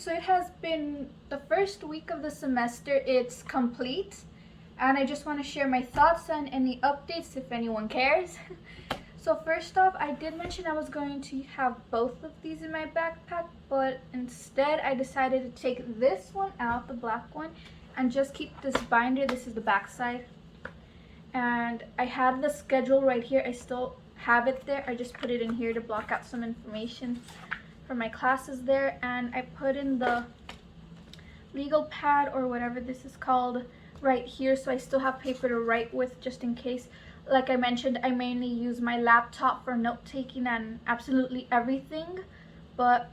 So it has been the first week of the semester. It's complete, and I just want to share my thoughts and any updates if anyone cares. So first off, I did mention I was going to have both of these in my backpack, but instead I decided to take this one out, the black one, and just keep this binder. This is the back side. And I had the schedule right here. I still have it there. I just put it in here to block out some information for my classes there. And I put in the legal pad, or whatever this is called, right here, so I still have paper to write with just in case. Like I mentioned, I mainly use my laptop for note-taking and absolutely everything, but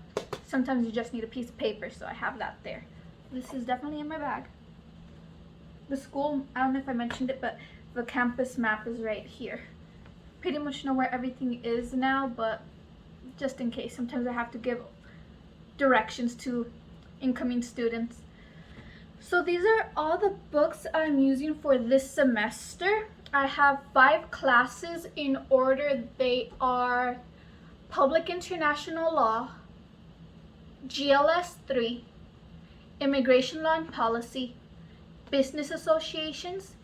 sometimes you just need a piece of paper, so I have that there. This is definitely in my bag. The school, I don't know if I mentioned it, but the campus map is right here. Pretty much know where everything is now, but just in case, sometimes I have to give directions to incoming students. So these are all the books I'm using for this semester. I have 5 classes in order. They are Public International Law, GLS 3, Immigration Law and Policy, Business Associations,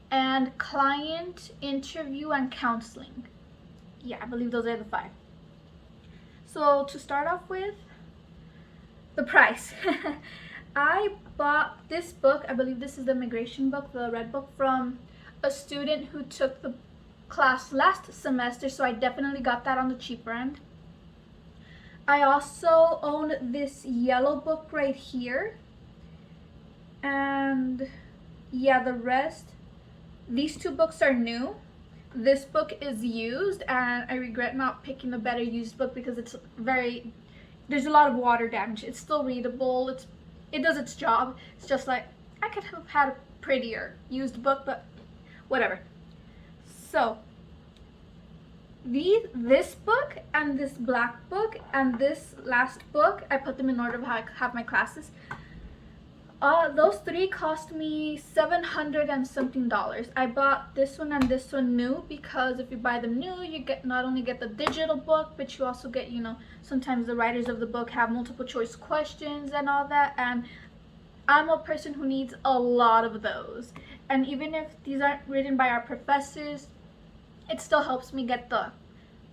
and Client Interview and Counseling. Yeah, I believe those are the 5. So to start off with, the price. I bought this book, I believe this is the immigration book, the red book, from a student who took the class last semester, so I definitely got that on the cheaper end. I also own this yellow book right here, and yeah, the rest, these 2 books are new. This book is used, and I regret not picking a better used book because it's there's a lot of water damage. It's still readable, it does its job. It's just like, I could have had a prettier used book, but whatever. So this book and this black book and this last book, I put them in order of how I have my classes. Those 3 cost me $700 and something. I bought this one and this one new because if you buy them new, you not only get the digital book, but you also get, sometimes the writers of the book have multiple choice questions and all that, and I'm a person who needs a lot of those. And even if these aren't written by our professors, it still helps me get the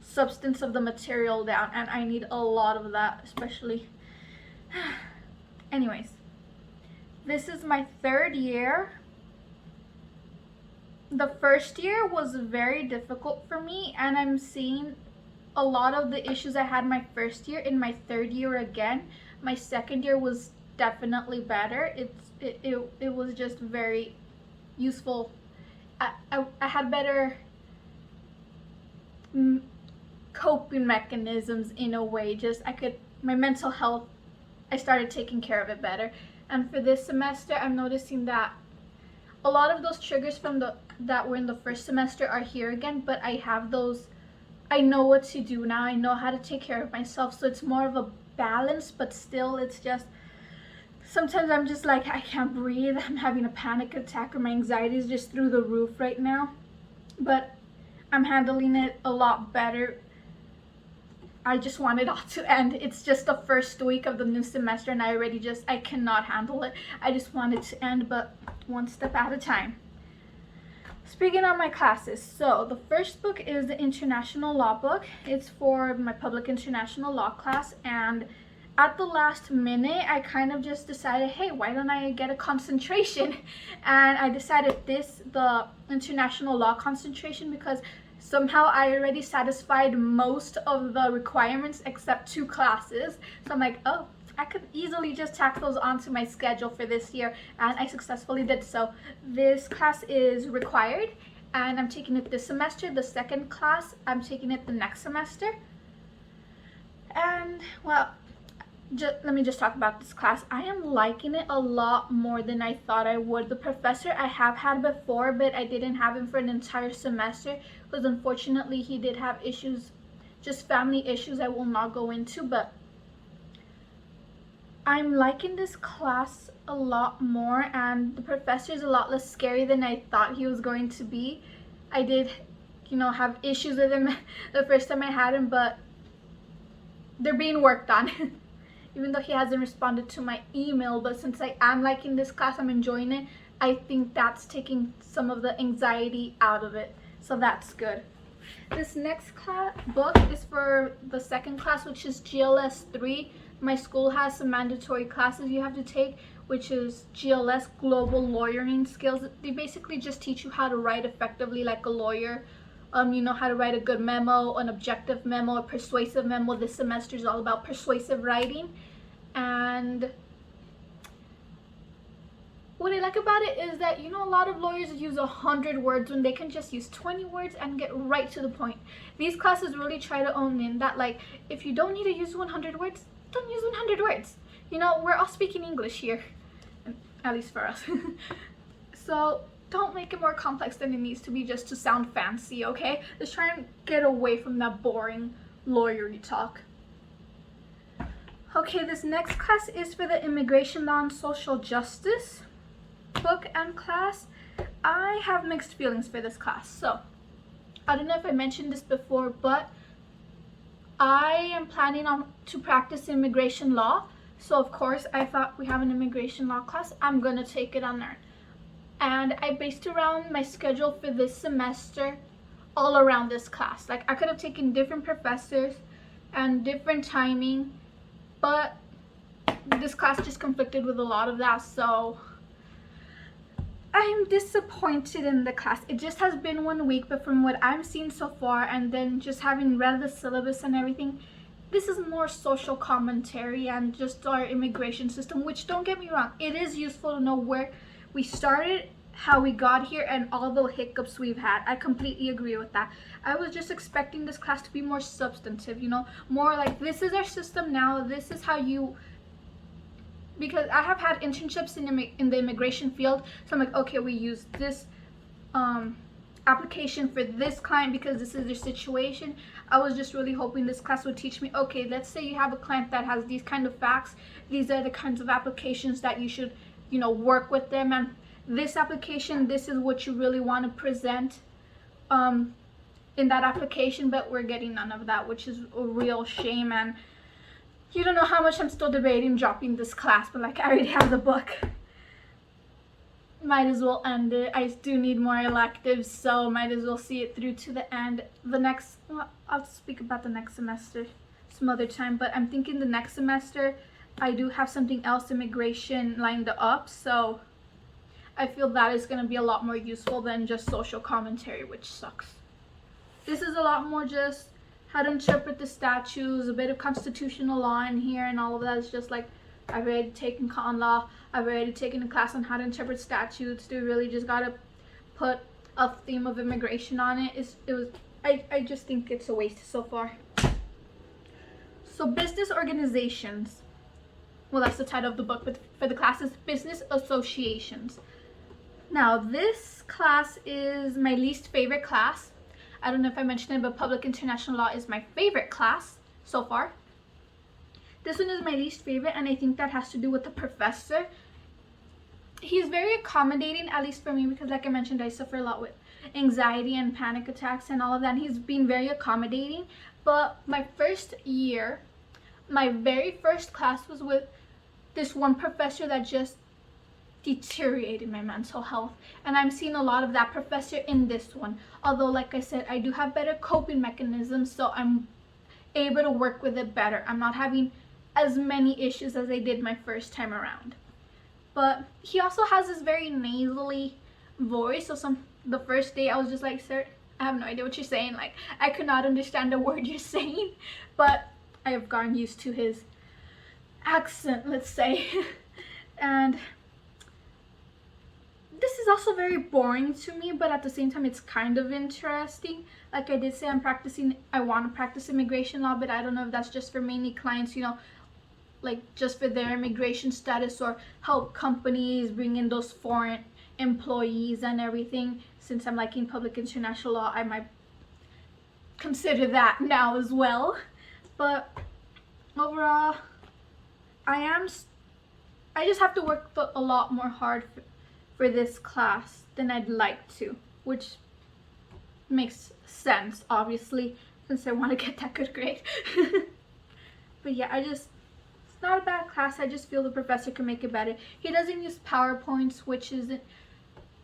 substance of the material down, and I need a lot of that, especially. Anyways, this is my 3rd year. The first year was very difficult for me, and I'm seeing a lot of the issues I had my first year in my 3rd year again. My 2nd year was definitely better. It was just very useful. I had better coping mechanisms in a way. My mental health, I started taking care of it better. And for this semester, I'm noticing that a lot of those triggers from that were in the first semester are here again, but I have those. I know what to do now. I know how to take care of myself. So it's more of a balance, but still it's just, sometimes I'm just like, I can't breathe. I'm having a panic attack, or my anxiety is just through the roof right now. But I'm handling it a lot better. I just want it all to end. It's just the first week of the new semester, and I cannot handle it. I just want it to end, but one step at a time. Speaking of my classes, so the first book is the International Law book. It's for my Public International Law class, and at the last minute, I kind of just decided, hey, why don't I get a concentration? And I decided the International Law concentration, because somehow I already satisfied most of the requirements except 2 classes. So I'm like, oh, I could easily just tack those onto my schedule for this year, and I successfully did so. This class is required, and I'm taking it this semester. The 2nd class, I'm taking it the next semester. And, well, let me just talk about this class. I am liking it a lot more than I thought I would. The professor I have had before, but I didn't have him for an entire semester because unfortunately he did have issues, just family issues I will not go into, but I'm liking this class a lot more, and the professor is a lot less scary than I thought he was going to be. I did, have issues with him the first time I had him, but they're being worked on. even though he hasn't responded to my email. But since I am liking this class, I'm enjoying it, I think that's taking some of the anxiety out of it, so that's good. This next book is for the second class, which is GLS 3. My school has some mandatory classes you have to take, which is GLS, Global Lawyering Skills. They basically just teach you how to write effectively like a lawyer. You know how to write a good memo, an objective memo, a persuasive memo. This semester is all about persuasive writing. And what I like about it is that, you know, a lot of lawyers use 100 words when they can just use 20 words and get right to the point. These classes really try to own in that, like, if you don't need to use 100 words, don't use 100 words. You know, we're all speaking English here, at least for us. So don't make it more complex than it needs to be just to sound fancy, okay? Just try and get away from that boring lawyery talk. Okay, this next class is for the Immigration Law and Social Justice book and class. I have mixed feelings for this class. So I don't know if I mentioned this before, but I am planning on to practice immigration law. So of course I thought we have an immigration law class, I'm gonna take it on there. And I based around my schedule for this semester all around this class. Like, I could have taken different professors and different timing, but this class just conflicted with a lot of that, so I'm disappointed in the class. It just has been 1 week, but from what I'm seeing so far, and then just having read the syllabus and everything, this is more social commentary and just our immigration system, which, don't get me wrong, it is useful to know where we started, how we got here, and all the hiccups we've had. I completely agree with that. I was just expecting this class to be more substantive, you know, more like, this is our system now, this is how you, because I have had internships in the immigration field, so I'm like, okay, we use this application for this client because this is their situation. I was just really hoping this class would teach me, okay, let's say you have a client that has these kind of facts, these are the kinds of applications that you should, you know, work with them, and this application, this is what you really want to present in that application. But we're getting none of that, which is a real shame. And you don't know how much I'm still debating dropping this class, but like, I already have the book. Might as well end it. I do need more electives, so might as well see it through to the end. Well, I'll speak about the next semester some other time, but I'm thinking the next semester I do have something else, immigration, lined up, so I feel that is going to be a lot more useful than just social commentary, which sucks. This is a lot more just how to interpret the statutes, a bit of constitutional law in here, and all of that is just like, I've already taken con law, I've already taken a class on how to interpret statutes. They really just gotta put a theme of immigration on it. I just think it's a waste so far. So business organizations, well, that's the title of the book, but for the class is business associations. Now this class is my least favorite class. I don't know if I mentioned it, but public international law is my favorite class so far. This one is my least favorite, and I think that has to do with the professor. He's very accommodating, at least for me, because like I mentioned, I suffer a lot with anxiety and panic attacks and all of that, and he's been very accommodating. But my first year, my very first class was with this one professor that just deteriorated my mental health, and I'm seeing a lot of that professor in this one. Although, like I said, I do have better coping mechanisms, so I'm able to work with it better. I'm not having as many issues as I did my first time around. But he also has this very nasally voice, so the first day I was just like, sir, I have no idea what you're saying. Like, I could not understand a word you're saying, but I have gotten used to his accent, let's say. And this is also very boring to me, but at the same time it's kind of interesting. Like I did say, I want to practice immigration law, but I don't know if that's just for mainly clients, you know, like just for their immigration status, or help companies bring in those foreign employees and everything. Since I'm liking public international law, I might consider that now as well. But overall, I just have to work a lot more hard for this class than I'd like to, which makes sense, obviously, since I want to get that good grade. But yeah, not a bad class. I just feel the professor can make it better. He doesn't use PowerPoints, which isn't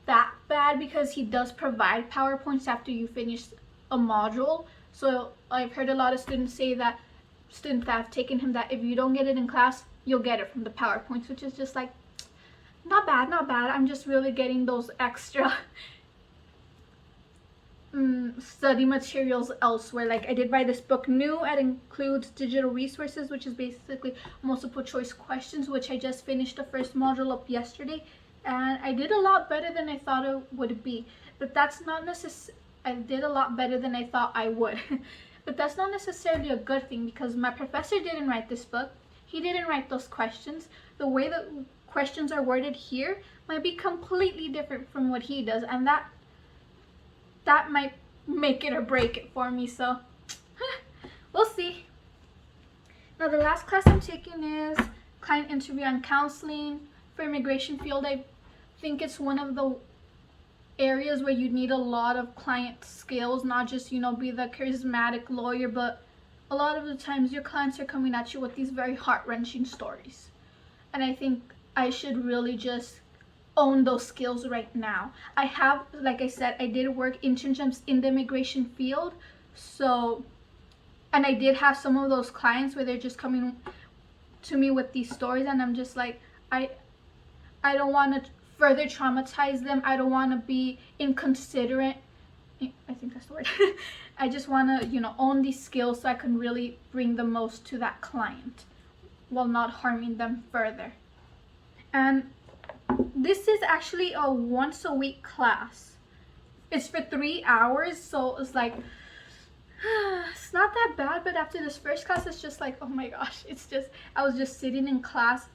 that bad because he does provide PowerPoints after you finish a module. So I've heard a lot of students say that, students that have taken him, that if you don't get it in class, you'll get it from the PowerPoints, which is just like, not bad, not bad. I'm just really getting those extra study materials elsewhere. Like I did buy this book new. It includes digital resources, which is basically multiple choice questions, which I just finished the first module up yesterday, and I did a lot better than I thought it would be. But that's not necessarily, I did a lot better than I thought I would. But that's not necessarily a good thing, because my professor didn't write this book. He didn't write those questions. The way that questions are worded here might be completely different from what he does, and that might make it or break it for me. So we'll see. Now the last class I'm taking is client interview and counseling for immigration field. I think it's one of the areas where you need a lot of client skills, not just, you know, be the charismatic lawyer, but a lot of the times your clients are coming at you with these very heart-wrenching stories, and I think I should really just own those skills right now. I have, like I said, I did work internships in the immigration field, so, and I did have some of those clients where they're just coming to me with these stories, and I'm just like, I don't want to further traumatize them. I don't want to be inconsiderate. I think that's the word. I just want to, you know, own these skills so I can really bring the most to that client while not harming them further. And this is actually a once a week class. It's for 3 hours, so it's like, it's not that bad. But after this first class, it's just like, oh my gosh, it's just, I was just sitting in class,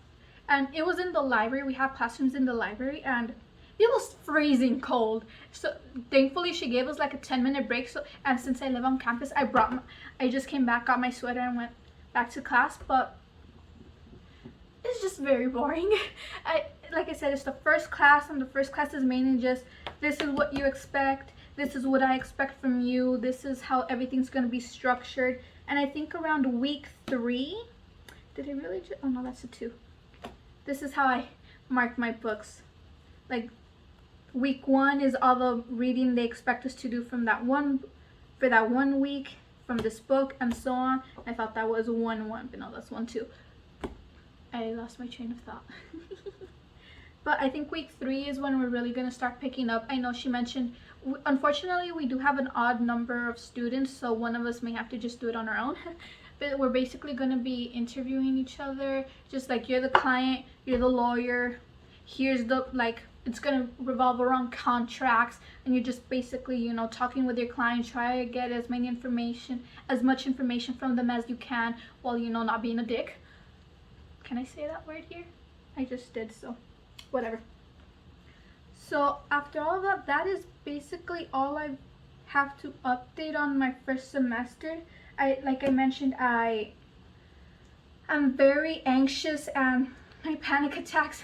and it was in the library. We have classrooms in the library, and it was freezing cold. So thankfully she gave us like a 10-minute break. So, and since I live on campus, I just came back, got my sweater, and went back to class. But it's just very boring. Like I said, it's the first class, and the first class is mainly just, this is what you expect, this is what I expect from you, this is how everything's going to be structured. And I think around week 3, did I really oh no, that's a 2. This is how I mark my books. Like week 1 is all the reading they expect us to do from that one, for that 1 week, from this book, and so on. I thought that was 1-1, but no, that's 1-2. I lost my train of thought. But I think week 3 is when we're really going to start picking up. I know she mentioned, unfortunately, we do have an odd number of students, so one of us may have to just do it on our own. But we're basically going to be interviewing each other, just like you're the client, you're the lawyer. Here's the, like, it's going to revolve around contracts, and you're just basically, you know, talking with your client, try to get as much information from them as you can, while, you know, not being a dick. Can I say that word here? I just did, so whatever. So after all that, that is basically all I have to update on my first semester. Like I mentioned, I'm very anxious, and my panic attacks.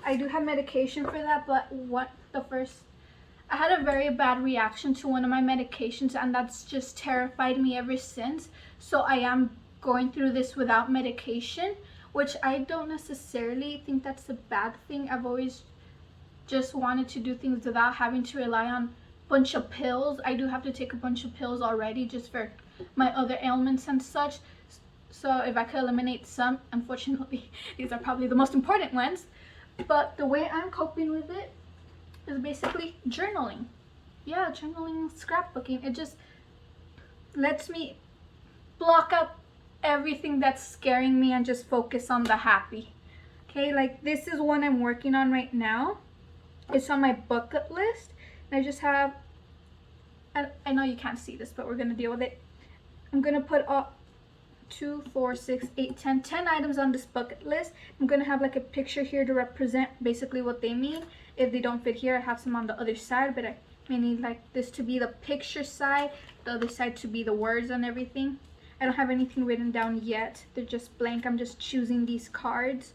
I do have medication for that, but I had a very bad reaction to one of my medications, and that's just terrified me ever since. So I am going through this without medication, which I don't necessarily think that's a bad thing. I've always just wanted to do things without having to rely on a bunch of pills. I do have to take a bunch of pills already just for my other ailments and such. So if I could eliminate some, unfortunately, these are probably the most important ones. But the way I'm coping with it is basically journaling. Yeah, journaling, scrapbooking. It just lets me block out everything that's scaring me and just focus on the happy. Okay, like this is one I'm working on right now. It's on my bucket list, and I just have, I know you can't see this, but we're gonna deal with it. I'm gonna put up 2, 4, 6, 8, 10 items on this bucket list. I'm gonna have like a picture here to represent basically what they mean. If they don't fit here, I have some on the other side, but I may need like this to be the picture side, the other side to be the words and everything. I don't have anything written down yet. They're just blank. I'm just choosing these cards.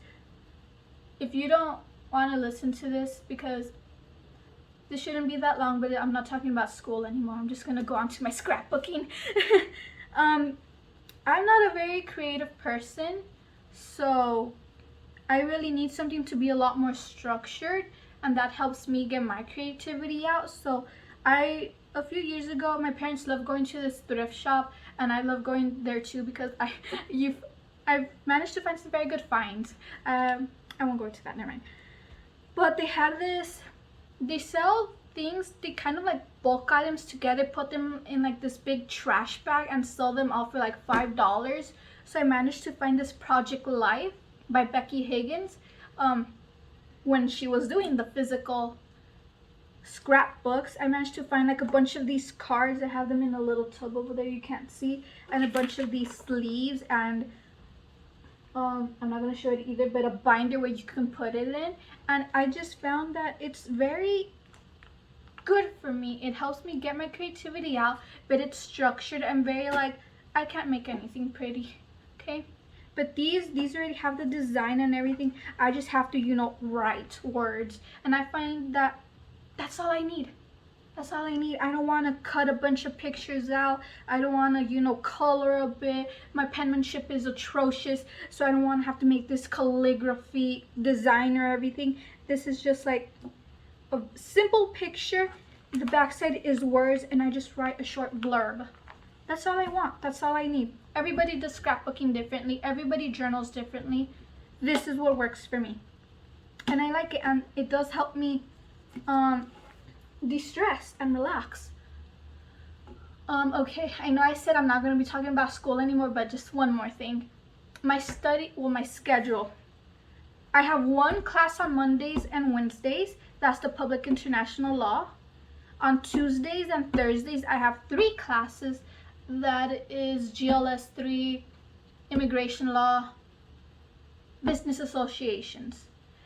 If you don't want to listen to this, because this shouldn't be that long, but I'm not talking about school anymore. I'm just going to go on to my scrapbooking. I'm not a very creative person, So I really need something to be a lot more structured, and that helps me get my creativity out. So a few years ago, my parents loved going to this thrift shop, and I love going there too because I've managed to find some very good finds. I won't go into that, never mind. But they sell things, they kind of like bulk items together, put them in like this big trash bag and sell them all for like $5. So I managed to find this Project Life by Becky Higgins, when she was doing the physical scrapbooks. I managed to find like a bunch of these cards. I have them in a little tub over there, you can't see, and a bunch of these sleeves, and I'm not going to show it either, but a binder where you can put it in. And I just found that it's very good for me. It helps me get my creativity out, but it's structured. I'm very like, I can't make anything pretty, okay? But these already have the design and everything. I just have to, write words. And I find that that's all I need. That's all I need. I don't want to cut a bunch of pictures out. I don't want to, color a bit. My penmanship is atrocious, so I don't want to have to make this calligraphy design or everything. This is just like a simple picture. The backside is words, and I just write a short blurb. That's all I want. That's all I need. Everybody does scrapbooking differently. Everybody journals differently. This is what works for me. And I like it, and it does help me de-stress and relax. Okay, I know I said I'm not going to be talking about school anymore, but just one more thing. My schedule. I have one class on Mondays and Wednesdays. That's the Public International Law. On Tuesdays and Thursdays, I have 3 classes. That is GLS 3, Immigration Law, Business Associations.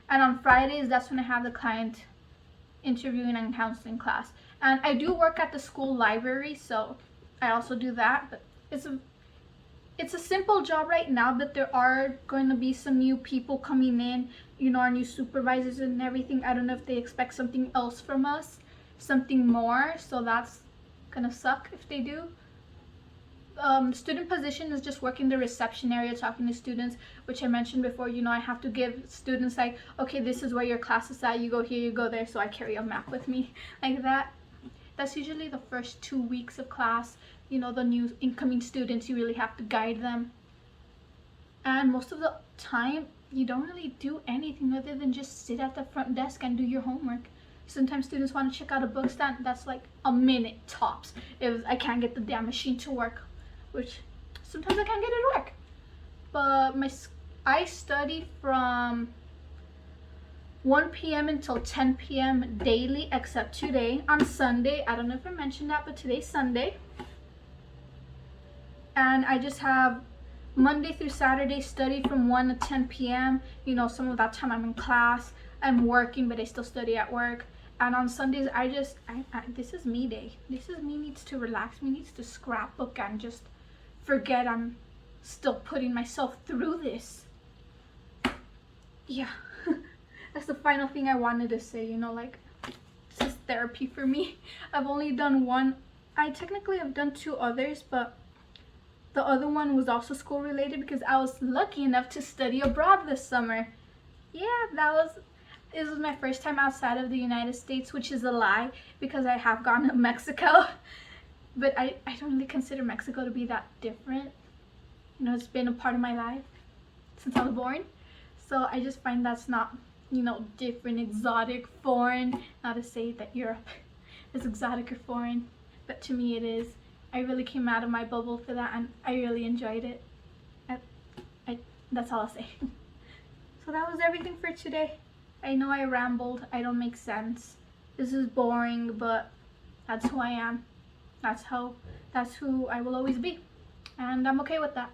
And on Fridays, that's when I have the client interviewing and counseling class. And I do work at the school library, so I also do that. But it's a simple job right now, but there are going to be some new people coming in, our new supervisors and everything. I don't know if they expect something else from us, something more, so that's gonna suck if they do. Student position is just working the reception area, talking to students, which I mentioned before. I have to give students like, okay, this is where your class is at, you go here, you go there, so I carry a map with me like that. That's usually the first 2 weeks of class. The new incoming students, you really have to guide them, and most of the time you don't really do anything other than just sit at the front desk and do your homework. Sometimes students want to check out a book stand. That's like a minute tops if I can't get the damn machine to work, which sometimes I can't get it to work. But I study from 1 p.m. until 10 p.m. daily, except today on Sunday. I don't know if I mentioned that, but today's Sunday. And I just have Monday through Saturday study from 1 to 10 p.m. Some of that time I'm in class. I'm working, but I still study at work. And on Sundays, this is me day. This is me needs to relax. Me needs to scrapbook and just forget I'm still putting myself through this. Yeah. That's the final thing I wanted to say. This is therapy for me. I've only done one. I technically have done 2 others, but the other one was also school related because I was lucky enough to study abroad this summer. Yeah, it was my first time outside of the United States, which is a lie because I have gone to Mexico. But I don't really consider Mexico to be that different. It's been a part of my life since I was born. So I just find that's not, different, exotic, foreign. Not to say that Europe is exotic or foreign, but to me it is. I really came out of my bubble for that, and I really enjoyed it. That's all I'll say. So that was everything for today. I know I rambled. I don't make sense. This is boring, but that's who I am. That's who I will always be. And I'm okay with that.